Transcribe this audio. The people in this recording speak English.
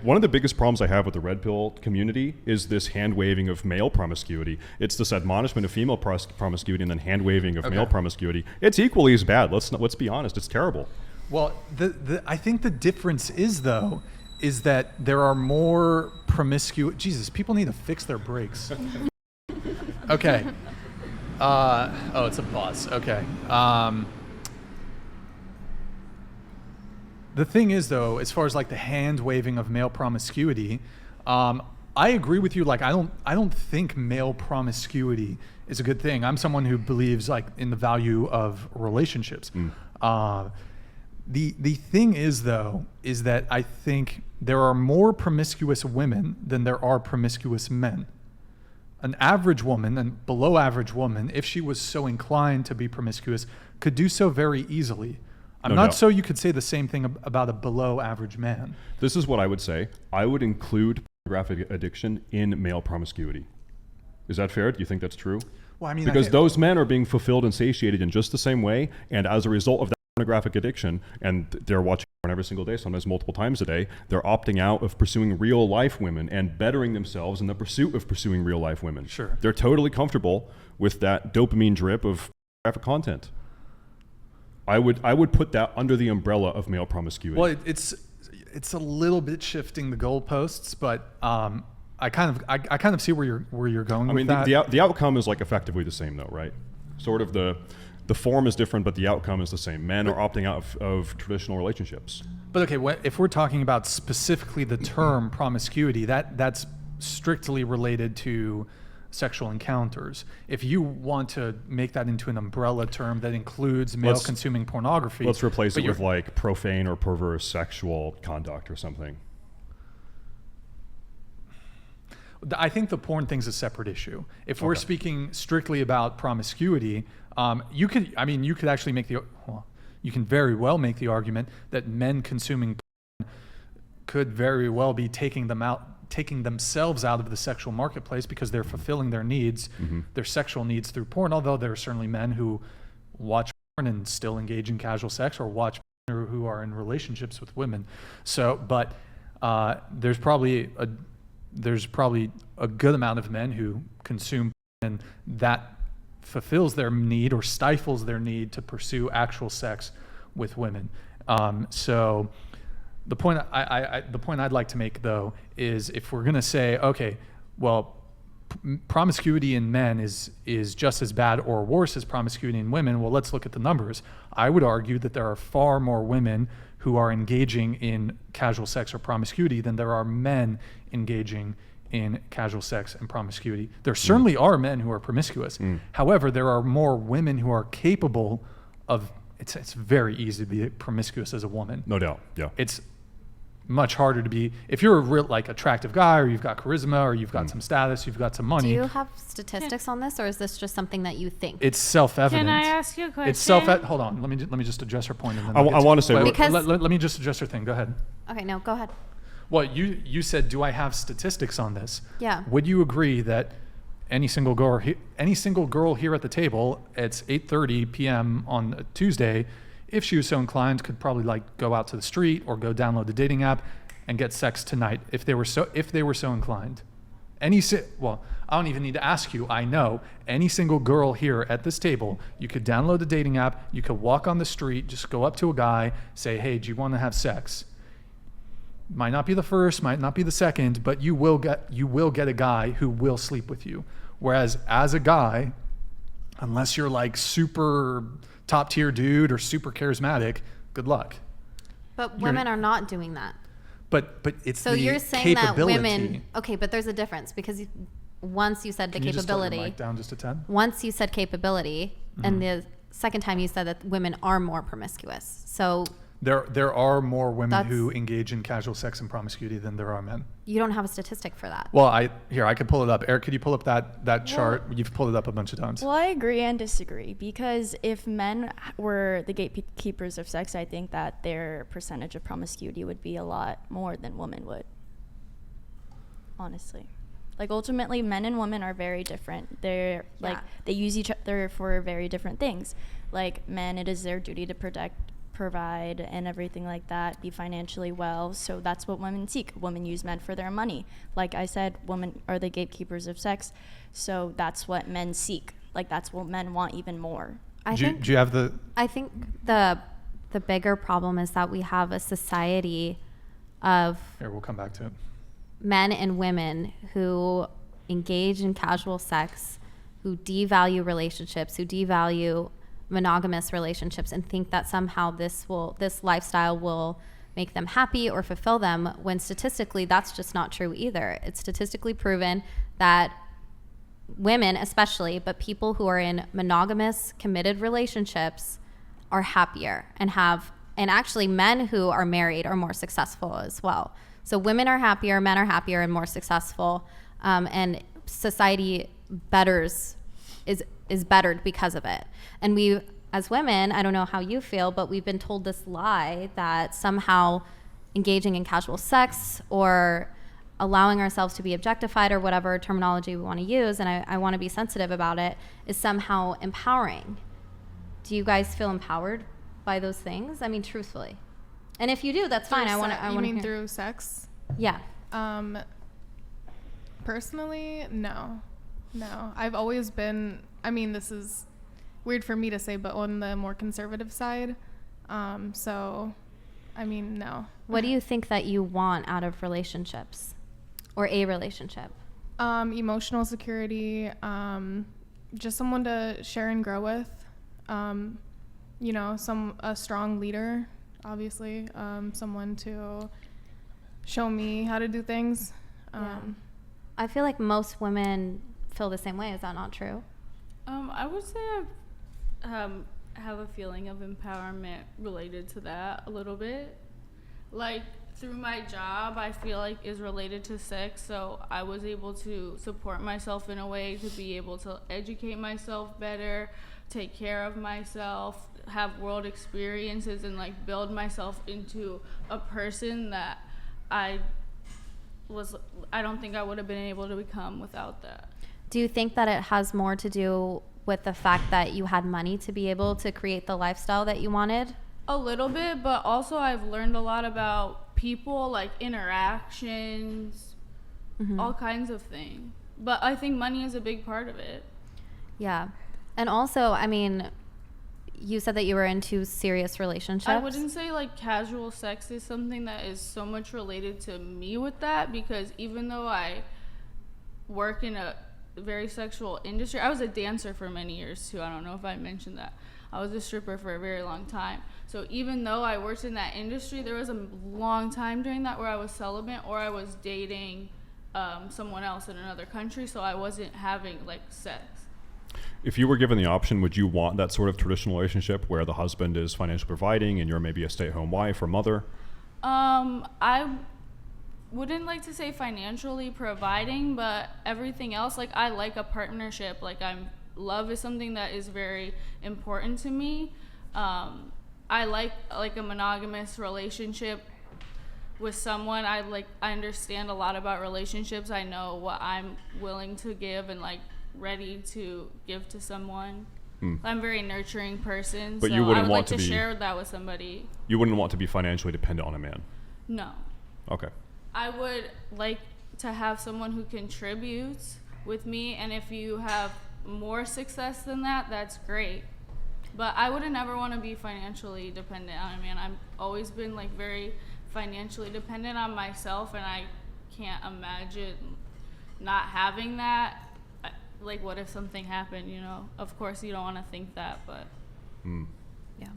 one of the biggest problems I have with the red pill community is this hand waving of male promiscuity. It's this admonishment of female promiscuity and then hand waving of male promiscuity. It's equally as bad. Let's be honest. It's terrible. Well, I think the difference is that there are more promiscuous. Jesus, people need to fix their brakes. Okay. Oh, it's a bus. Okay. The thing is, though, as far as like the hand waving of male promiscuity, I agree with you. Like, I don't think male promiscuity is a good thing. I'm someone who believes like in the value of relationships. The thing is, though, is that I think there are more promiscuous women than there are promiscuous men. An average woman and below average woman, if she was so inclined to be promiscuous, could do so very easily. I'm not so you could say the same thing about a below average man. This is what I would say. I would include pornographic addiction in male promiscuity. Is that fair? Do you think that's true? Well, I mean, because those men are being fulfilled and satiated in just the same way, and as a result of that pornographic addiction, and they're watching porn every single day, sometimes multiple times a day, they're opting out of pursuing real life women and bettering themselves in the pursuit of pursuing real life women. Sure. They're totally comfortable with that dopamine drip of pornographic content. I would put that under the umbrella of male promiscuity. Well, it's a little bit shifting the goalposts, but I kind of see where you're going with that. The outcome is like effectively the same though, right? Sort of the form is different, but the outcome is the same. Men are opting out of traditional relationships. But okay, if we're talking about specifically the term promiscuity, that's strictly related to sexual encounters. If you want to make that into an umbrella term that includes male consuming pornography, let's replace it with like profane or perverse sexual conduct or something. I think the porn thing's a separate issue. If we're speaking strictly about promiscuity, you could actually make you can very well make the argument that men consuming porn could very well be taking themselves out of the sexual marketplace because they're fulfilling their needs, their sexual needs through porn, although there are certainly men who watch porn and still engage in casual sex or watch porn or who are in relationships with women. So, but there's probably a good amount of men who consume porn and that fulfills their need or stifles their need to pursue actual sex with women. So the point I'd like to make, though, is if we're going to say, okay, well, promiscuity in men is just as bad or worse as promiscuity in women, well, let's look at the numbers. I would argue that there are far more women who are engaging in casual sex or promiscuity than there are men engaging in casual sex and promiscuity. There certainly are men who are promiscuous. However, there are more women who are capable of, it's very easy to be promiscuous as a woman. No doubt, yeah. It's much harder to be, if you're a real like attractive guy or you've got charisma or you've got some status, you've got some money. Do you have statistics on this, or is this just something that you think? It's self-evident. Can I ask you a question? It's hold on, let me just address her point. And then I want to say, let me just address her thing. Go ahead. Okay, no, go ahead. Well, you said, do I have statistics on this? Yeah. Would you agree that any single girl here at the table, it's 8:30 p.m. on a Tuesday, if she was so inclined, could probably like go out to the street or go download the dating app and get sex tonight if they were so inclined? Well, I don't even need to ask you. I know any single girl here at this table, you could download the dating app, you could walk on the street, just go up to a guy, say, hey, do you want to have sex? Might not be the first, might not be the second, but you will get a guy who will sleep with you. Whereas as a guy, unless you're like super top tier dude or super charismatic, good luck. But women are not doing that. But it's so the you're saying capability. that women, okay, but there's a difference because once you said the capability. Can you just turn your mic down just a tad? Once you said capability, and the second time you said that women are more promiscuous. So there are more women who engage in casual sex and promiscuity than there are men. You don't have a statistic for that. Well, I could pull it up. Eric, could you pull up that chart? You've pulled it up a bunch of times. Well, I agree and disagree, because if men were the gatekeepers of sex, I think that their percentage of promiscuity would be a lot more than women would. Honestly. Like, ultimately, men and women are very different. They're like, they use each other for very different things. Like, men, it is their duty to provide and everything like that, be financially well. So that's what women seek. Women use men for their money. Like I said, women are the gatekeepers of sex. So that's what men seek. Like that's what men want even more. Do you have the? I think the bigger problem is that we have a society of Here, we'll come back to it. men and women who engage in casual sex, who devalue relationships, who devalue monogamous relationships, and think that somehow this lifestyle will make them happy or fulfill them, when statistically that's just not true either. It's statistically proven that women especially, but people who are in monogamous committed relationships are happier and actually men who are married are more successful as well. So women are happier, men are happier and more successful, and society is bettered because of it. And we, as women, I don't know how you feel, but we've been told this lie that somehow engaging in casual sex or allowing ourselves to be objectified, or whatever terminology we want to use, and I want to be sensitive about it, is somehow empowering. Do you guys feel empowered by those things? I mean, truthfully. And if you do, that's fine. I want to You mean hear. through sex? Yeah. Personally, no. I've always been, I mean, this is weird for me to say, but on the more conservative side. So, I mean, no. What do you think that you want out of relationships or a relationship? Emotional security, just someone to share and grow with. You know, a strong leader, obviously. Someone to show me how to do things. I feel like most women feel the same way. Is that not true? I would say I have a feeling of empowerment related to that a little bit. Like through my job, I feel like is related to sex, so I was able to support myself in a way to be able to educate myself better, take care of myself, have world experiences, and like build myself into a person that I don't think I would have been able to become without that. Do you think that it has more to do with the fact that you had money to be able to create the lifestyle that you wanted? A little bit, but also I've learned a lot about people, like interactions, all kinds of things. But I think money is a big part of it. Yeah. And also, I mean, you said that you were into serious relationships. I wouldn't say like casual sex is something that is so much related to me with that, because even though I work in a very sexual industry, I was a dancer for many years too. I don't know if I mentioned that. I was a stripper for a very long time. So even though I worked in that industry, there was a long time during that where I was celibate or I was dating someone else in another country, so I wasn't having like sex. If you were given the option, would you want that sort of traditional relationship where the husband is financially providing and you're maybe a stay-at-home wife or mother? I wouldn't like to say financially providing, but everything else, like I like a partnership. Like love is something that is very important to me. I like a monogamous relationship with someone. I understand a lot about relationships. I know what I'm willing to give and like ready to give to someone. I'm a very nurturing person, But so you wouldn't I would want like to to be- share that with somebody. You wouldn't want to be financially dependent on a man. No. Okay. I would like to have someone who contributes with me, and if you have more success than that, that's great. But I would never want to be financially dependent on a man. I've always been like very financially dependent on myself, and I can't imagine not having that. Like, what if something happened, you know? Of course you don't want to think that, but Yeah.